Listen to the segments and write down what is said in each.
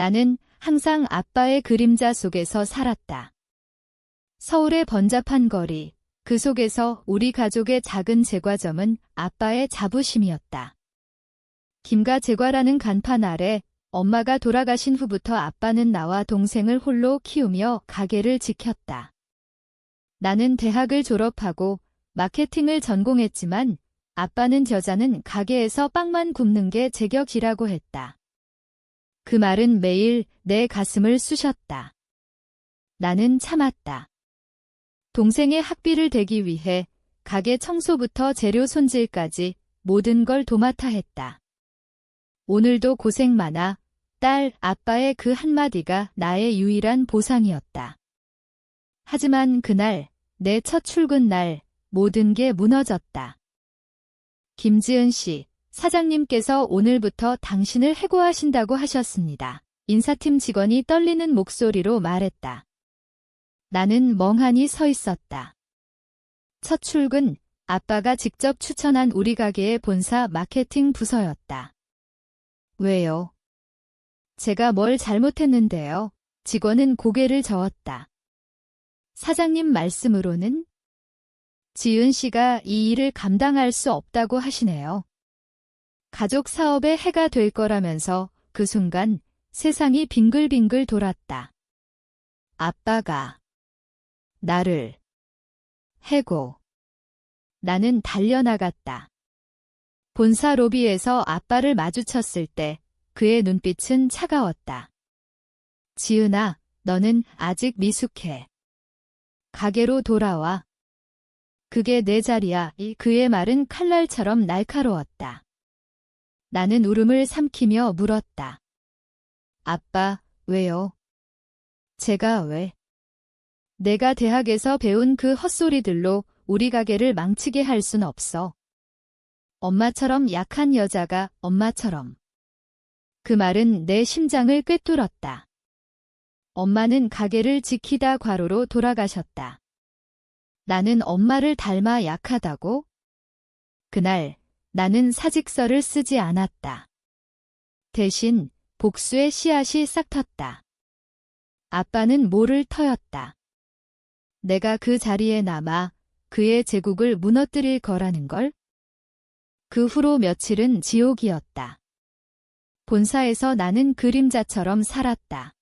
나는 항상 아빠의 그림자 속에서 살았다. 서울의 번잡한 거리, 그 속에서 우리 가족의 작은 제과점은 아빠의 자부심이었다. 김가 제과라는 간판 아래 엄마가 돌아가신 후부터 아빠는 나와 동생을 홀로 키우며 가게를 지켰다. 나는 대학을 졸업하고 마케팅을 전공했지만 아빠는 여자는 가게에서 빵만 굽는 게 제격이라고 했다. 그 말은 매일 내 가슴을 쑤셨다. 나는 참았다. 동생의 학비를 대기 위해 가게 청소부터 재료 손질까지 모든 걸 도맡아 했다. 오늘도 고생 많아, 딸, 아빠의 그 한마디가 나의 유일한 보상이었다. 하지만 그날, 내 첫 출근 날, 모든 게 무너졌다. 김지은 씨, 사장님께서 오늘부터 당신을 해고하신다고 하셨습니다. 인사팀 직원이 떨리는 목소리로 말했다. 나는 멍하니 서 있었다. 첫 출근, 아빠가 직접 추천한 우리 가게의 본사 마케팅 부서였다. 왜요? 제가 뭘 잘못했는데요? 직원은 고개를 저었다. 사장님 말씀으로는 지은 씨가 이 일을 감당할 수 없다고 하시네요. 가족 사업에 해가 될 거라면서 그 순간 세상이 빙글빙글 돌았다. 아빠가 나를 해고. 나는 달려나갔다. 본사 로비에서 아빠를 마주쳤을 때 그의 눈빛은 차가웠다. 지은아, 너는 아직 미숙해. 가게로 돌아와. 그게 내 자리야. 그의 말은 칼날처럼 날카로웠다. 나는 울음을 삼키며 물었다. 아빠, 왜요? 제가 왜? 내가 대학에서 배운 그 헛소리들로 우리 가게를 망치게 할 순 없어. 엄마처럼 약한 여자가 엄마처럼. 그 말은 내 심장을 꿰뚫었다. 엄마는 가게를 지키다 과로로 돌아가셨다. 나는 엄마를 닮아 약하다고? 그날 나는 사직서를 쓰지 않았다. 대신 복수의 씨앗이 싹 텄다. 아빠는 모를 터였다. 내가 그 자리에 남아 그의 제국을 무너뜨릴 거라는 걸? 그 후로 며칠은 지옥이었다. 본사에서 나는 그림자처럼 살았다.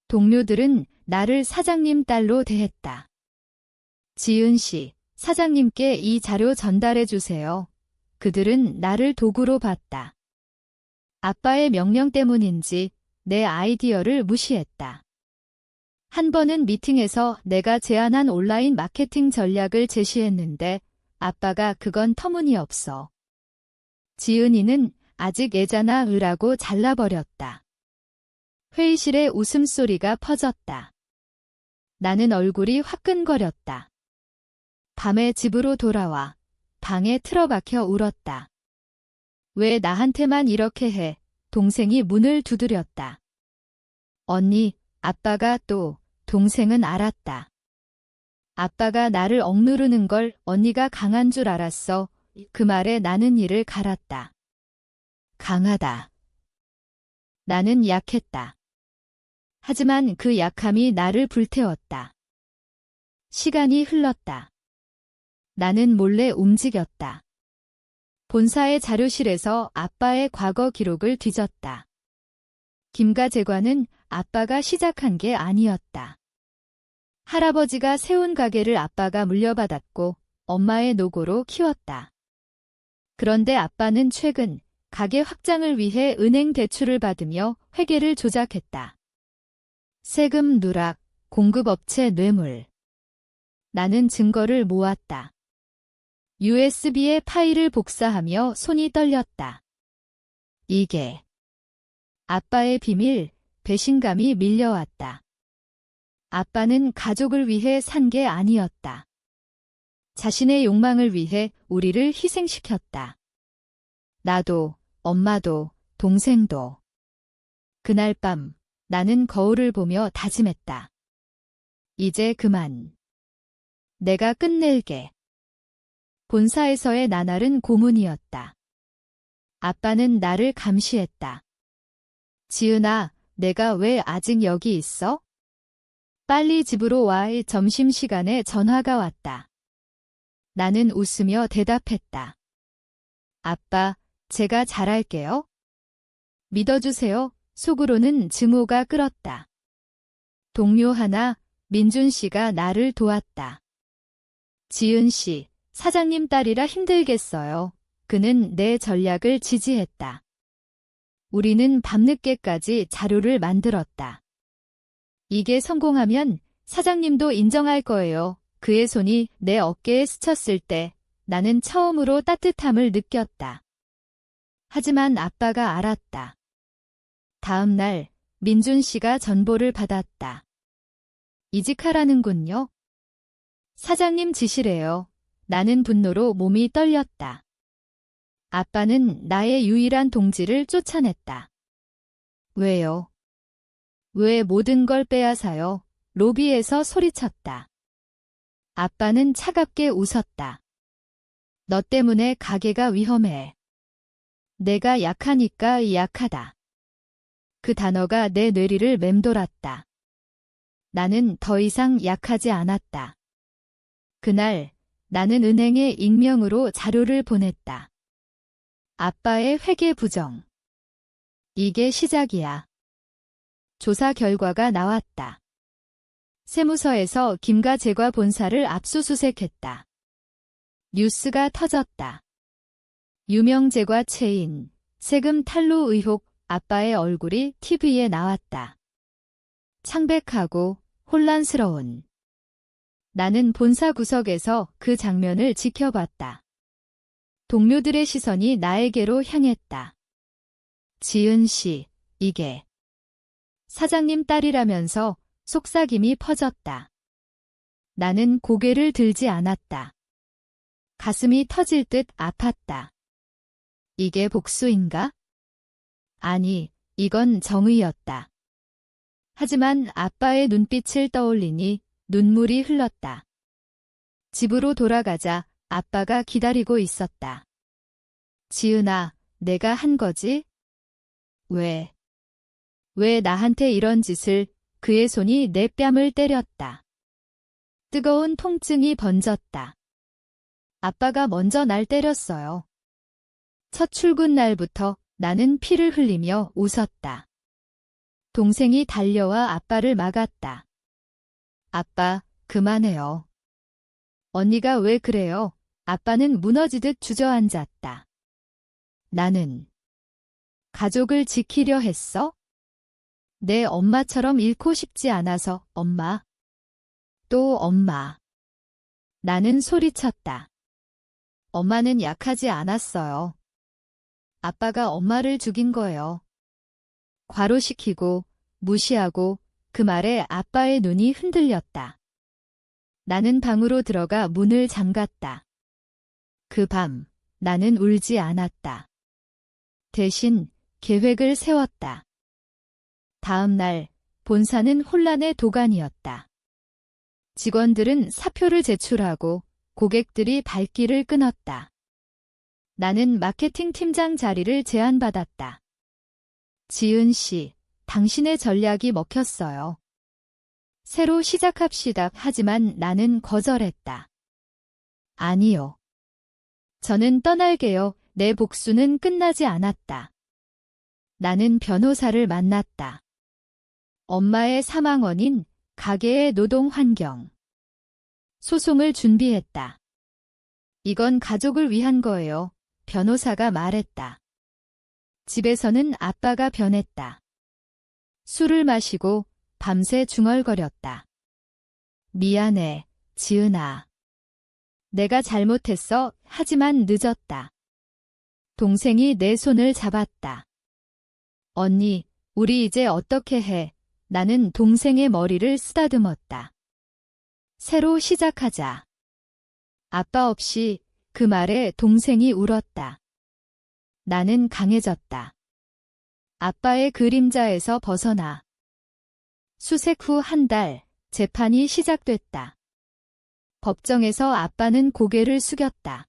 동료들은 나를 사장님 딸로 대했다. 지은 씨, 사장님께 이 자료 전달해 주세요. 그들은 나를 도구로 봤다. 아빠의 명령 때문인지 내 아이디어를 무시했다. 한 번은 미팅에서 내가 제안한 온라인 마케팅 전략을 제시했는데 아빠가 그건 터무니없어. 지은이는 아직 애잖아 으라고 잘라버렸다. 회의실에 웃음소리가 퍼졌다. 나는 얼굴이 화끈거렸다. 밤에 집으로 돌아와 방에 틀어박혀 울었다. 왜 나한테만 이렇게 해? 동생이 문을 두드렸다. 언니, 아빠가 또, 동생은 알았다. 아빠가 나를 억누르는 걸 언니가 강한 줄 알았어. 그 말에 나는 이를 갈았다. 강하다. 나는 약했다. 하지만 그 약함이 나를 불태웠다. 시간이 흘렀다. 나는 몰래 움직였다. 본사의 자료실에서 아빠의 과거 기록을 뒤졌다. 김가 제과는 아빠가 시작한 게 아니었다. 할아버지가 세운 가게를 아빠가 물려받았고 엄마의 노고로 키웠다. 그런데 아빠는 최근 가게 확장을 위해 은행 대출을 받으며 회계를 조작했다. 세금 누락, 공급업체 뇌물. 나는 증거를 모았다. USB에 파일을 복사하며 손이 떨렸다. 이게 아빠의 비밀, 배신감이 밀려왔다. 아빠는 가족을 위해 산 게 아니었다. 자신의 욕망을 위해 우리를 희생시켰다. 나도, 엄마도, 동생도. 그날 밤 나는 거울을 보며 다짐했다. 이제 그만. 내가 끝낼게. 본사에서의 나날은 고문이었다. 아빠는 나를 감시했다. 지은아, 내가 왜 아직 여기 있어? 빨리 집으로 와. 점심시간에 전화가 왔다. 나는 웃으며 대답했다. 아빠, 제가 잘할게요. 믿어주세요. 속으로는 증오가 끓었다. 동료 하나, 민준 씨가 나를 도왔다. 지은 씨, 사장님 딸이라 힘들겠어요. 그는 내 전략을 지지했다. 우리는 밤늦게까지 자료를 만들었다. 이게 성공하면 사장님도 인정할 거예요. 그의 손이 내 어깨에 스쳤을 때 나는 처음으로 따뜻함을 느꼈다. 하지만 아빠가 알았다. 다음 날 민준 씨가 전보를 받았다. 이직하라는군요. 사장님 지시래요. 나는 분노로 몸이 떨렸다. 아빠는 나의 유일한 동지를 쫓아냈다. 왜요? 왜 모든 걸 빼앗아요? 로비에서 소리쳤다. 아빠는 차갑게 웃었다. 너 때문에 가게가 위험해. 내가 약하니까 약하다. 그 단어가 내 뇌리를 맴돌았다. 나는 더 이상 약하지 않았다. 그날 나는 은행에 익명으로 자료를 보냈다. 아빠의 회계 부정. 이게 시작이야. 조사 결과가 나왔다. 세무서에서 김가 제과 본사를 압수수색했다. 뉴스가 터졌다. 유명 제과 체인, 세금 탈루 의혹, 아빠의 얼굴이 TV에 나왔다. 창백하고 혼란스러운. 나는 본사 구석에서 그 장면을 지켜봤다. 동료들의 시선이 나에게로 향했다. 지은 씨, 이게 사장님 딸이라면서 속삭임이 퍼졌다. 나는 고개를 들지 않았다. 가슴이 터질 듯 아팠다. 이게 복수인가? 아니, 이건 정의였다. 하지만 아빠의 눈빛을 떠올리니 눈물이 흘렀다. 집으로 돌아가자 아빠가 기다리고 있었다. 지은아, 내가 한 거지? 왜 나한테 이런 짓을? 그의 손이 내 뺨을 때렸다. 뜨거운 통증이 번졌다. 아빠가 먼저 날 때렸어요. 첫 출근 날부터 나는 피를 흘리며 웃었다. 동생이 달려와 아빠를 막았다. 아빠, 그만해요. 언니가 왜 그래요? 아빠는 무너지듯 주저앉았다. 나는 가족을 지키려 했어? 내 엄마처럼 잃고 싶지 않아서 엄마. 또 엄마. 나는 소리쳤다. 엄마는 약하지 않았어요. 아빠가 엄마를 죽인 거예요. 과로시키고 무시하고 그 말에 아빠의 눈이 흔들렸다. 나는 방으로 들어가 문을 잠갔다. 그 밤 나는 울지 않았다. 대신 계획을 세웠다. 다음 날 본사는 혼란의 도가니였다. 직원들은 사표를 제출하고 고객들이 발길을 끊었다. 나는 마케팅 팀장 자리를 제안받았다. 지은 씨, 당신의 전략이 먹혔어요. 새로 시작합시다. 하지만 나는 거절했다. 아니요. 저는 떠날게요. 내 복수는 끝나지 않았다. 나는 변호사를 만났다. 엄마의 사망 원인, 가게의 노동 환경. 소송을 준비했다. 이건 가족을 위한 거예요. 변호사가 말했다. 집에서는 아빠가 변했다. 술을 마시고 밤새 중얼거렸다. 미안해, 지은아. 내가 잘못했어. 하지만 늦었다. 동생이 내 손을 잡았다. 언니, 우리 이제 어떻게 해? 나는 동생의 머리를 쓰다듬었다. 새로 시작하자. 아빠 없이 그 말에 동생이 울었다. 나는 강해졌다. 아빠의 그림자에서 벗어나. 수색 후 한 달, 재판이 시작됐다. 법정에서 아빠는 고개를 숙였다.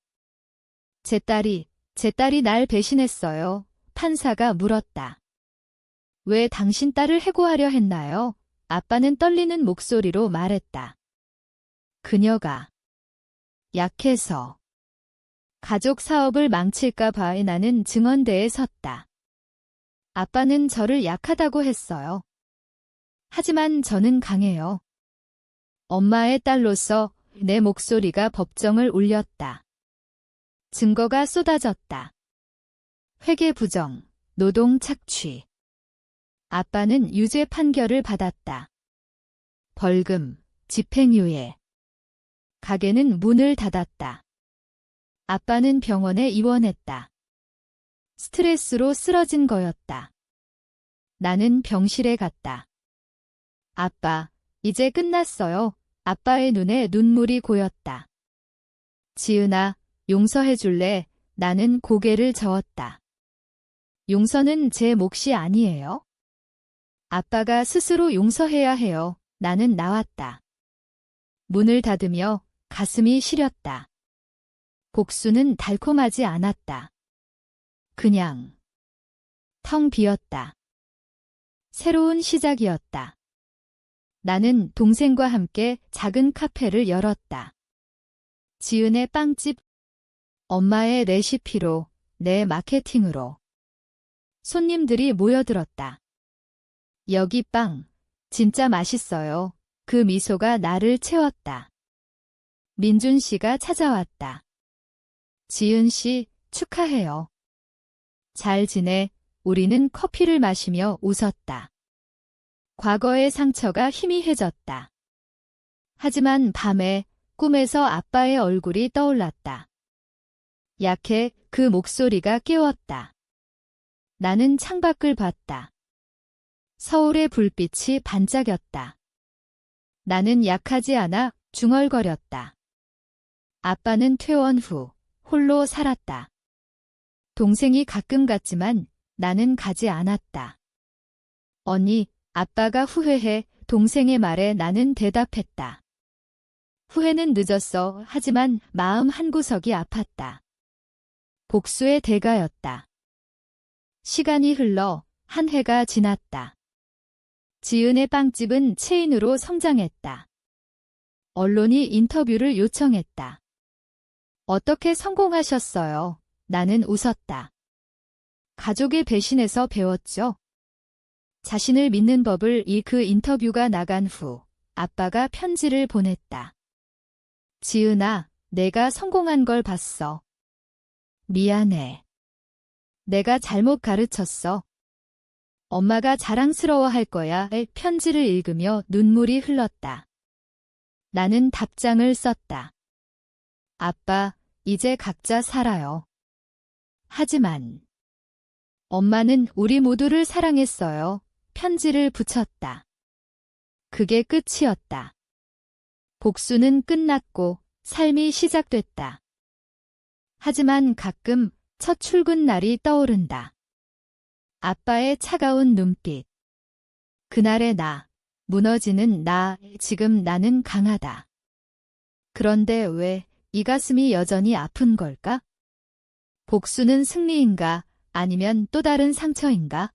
제 딸이 날 배신했어요. 판사가 물었다. 왜 당신 딸을 해고하려 했나요? 아빠는 떨리는 목소리로 말했다. 그녀가 약해서. 가족 사업을 망칠까 봐 나는 증언대에 섰다. 아빠는 저를 약하다고 했어요. 하지만 저는 강해요. 엄마의 딸로서 내 목소리가 법정을 울렸다. 증거가 쏟아졌다. 회계 부정, 노동 착취. 아빠는 유죄 판결을 받았다. 벌금, 집행유예. 가게는 문을 닫았다. 아빠는 병원에 입원했다. 스트레스로 쓰러진 거였다. 나는 병실에 갔다. 아빠, 이제 끝났어요. 아빠의 눈에 눈물이 고였다. 지은아, 용서해줄래? 나는 고개를 저었다. 용서는 제 몫이 아니에요. 아빠가 스스로 용서해야 해요. 나는 나왔다. 문을 닫으며 가슴이 시렸다. 복수는 달콤하지 않았다. 그냥 텅 비었다. 새로운 시작이었다. 나는 동생과 함께 작은 카페를 열었다. 지은의 빵집, 엄마의 레시피로, 내 마케팅으로. 손님들이 모여들었다. 여기 빵, 진짜 맛있어요. 그 미소가 나를 채웠다. 민준 씨가 찾아왔다. 지은 씨, 축하해요. 잘 지내? 우리는 커피를 마시며 웃었다. 과거의 상처가 희미해졌다. 하지만 밤에 꿈에서 아빠의 얼굴이 떠올랐다. 약해 그 목소리가 깨웠다. 나는 창밖을 봤다. 서울의 불빛이 반짝였다. 나는 약하지 않아 중얼거렸다. 아빠는 퇴원 후 홀로 살았다. 동생이 가끔 갔지만 나는 가지 않았다. 언니, 아빠가 후회해. 동생의 말에 나는 대답했다. 후회는 늦었어. 하지만 마음 한구석이 아팠다. 복수의 대가였다. 시간이 흘러 한 해가 지났다. 지은의 빵집은 체인으로 성장했다. 언론이 인터뷰를 요청했다. 어떻게 성공하셨어요? 나는 웃었다. 가족의 배신에서 배웠죠. 자신을 믿는 법을 그 인터뷰가 나간 후 아빠가 편지를 보냈다. 지은아, 내가 성공한 걸 봤어. 미안해. 내가 잘못 가르쳤어. 엄마가 자랑스러워할 거야. 편지를 읽으며 눈물이 흘렀다. 나는 답장을 썼다. 아빠, 이제 각자 살아요. 하지만 엄마는 우리 모두를 사랑했어요. 편지를 붙였다. 그게 끝이었다. 복수는 끝났고 삶이 시작됐다. 하지만 가끔 첫 출근 날이 떠오른다. 아빠의 차가운 눈빛. 그날의 나, 무너지는 나, 지금 나는 강하다. 그런데 왜 이 가슴이 여전히 아픈 걸까? 복수는 승리인가? 아니면 또 다른 상처인가?